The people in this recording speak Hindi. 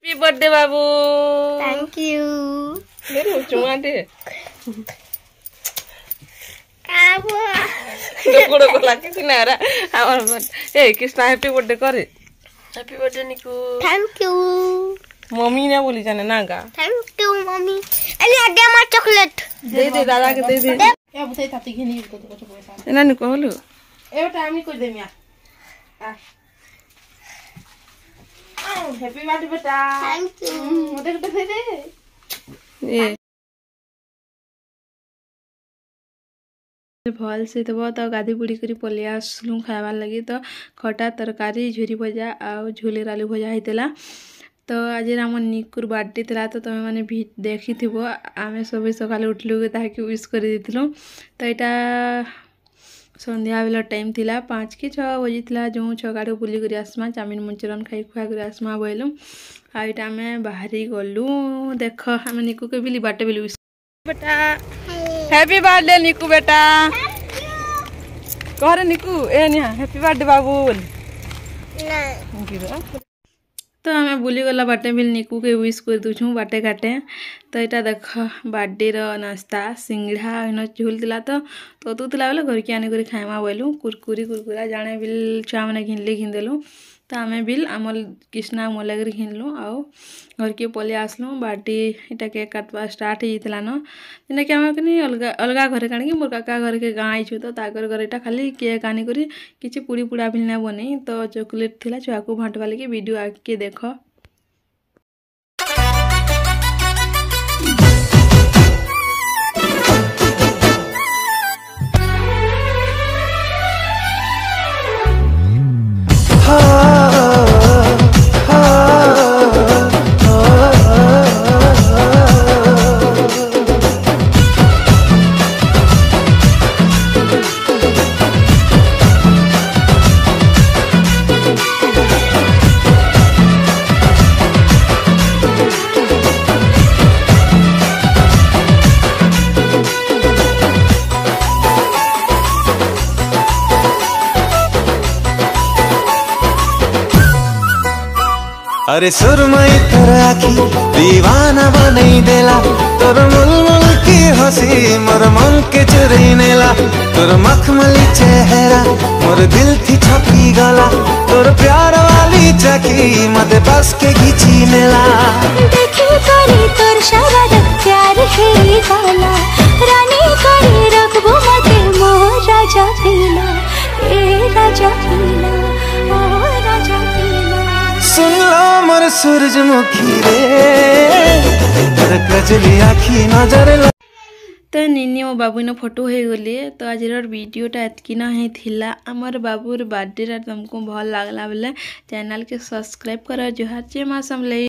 हैप्पी बर्थडे बाबू। Thank you. मेरे चुमा दे। गोड़ को लागे सिना रा हमर ए कृष्णा हैप्पी बर्थडे करे। Happy birthday Niku. Thank you mummy ने बोली जाने ना गा। Thank you mummy. अरे आगे हमारा चॉकलेट दे दादा के दे ए बुते ताती घिनी को तो पैसा एना नि कहलु ए टाइम को दे मिया हैप्पी बर्थडे बेटा। Thank you. मोटे को दे दे ए भल से तो बहुत गाधी बुड़ी करी पलि आसलु खाइबार लगी तो खटा तरकारी झुरी भजा आ झोलेर आलू भजा होता। तो आज आम निकुर बर्थडे था तो तुम मैंने देखी थी आम सब सकाल उठलु ताकि विश कर तो यहाँ संध्या बेला टाइम थिला 5 कि 6 बजी था जो छकाड़े बुली कर आसमा चाउमिन मंचूरियन खाई खुआ कर आसमा बोलूँ आईटा आम बाहरी गलु देख आम निकू के बिली बाटे बिली बेटा हैप्पी बर्थडे निकू बेटा कह रे निकू ए निहा हैप्पी बर्थडे बाबू बोल तो आम बुली गला बाटे बिल निकू के विश कर दूँ बाटे घाटे तो यहाँ देख बर्थडे नाश्ता सिंगड़ा इन झुलता तो तुला बेले घर के आनिक खाइमा बोलूँ कुरकुरा जाने बिल छुआ मैंने घिनले घिनदेलु तो आम बिल आम कृष्णा मोर लगे घिनलु आउ घर के पलि आसलु बर्थडे यहाँ केक काटवा स्टार्ट होता न जेना कि आम कहीं अलग अलग घर काणी मोर काका घर के गाँ आईचु तो ताकर घर यहाँ खाली केक आनिक किसी पुड़ी पुड़ा भी ना बन तो चॉकलेट थिला छुआ को भाटवा लगे वीडियो आके देख। अरे सुरमई तोर आखी दीवाना बनई देला तोर मुलमुल की हंसी मोर मन के चुरई नेला तोर मखमली चेहरा मोर दिल थी छपी गला तोर प्यार वाली चकी मते बस के घिची नेला देखी करी तोर शरारत प्यार है वाला रानी करी रखबो मते मोर राजा पीला ए राजा पीला ओ राजा पीला। सुन लो मोर सूरजमुखी रे तोर कजली आखी नजर तो निनी मो बाबू न फोटो हो गली तो आज वीडियोटा एतकी ना ही थिला आमर बाबूर बर्थडे तुमको भल लगला बेले चैनल के सब्सक्राइब कर जोहार जे माँ समले।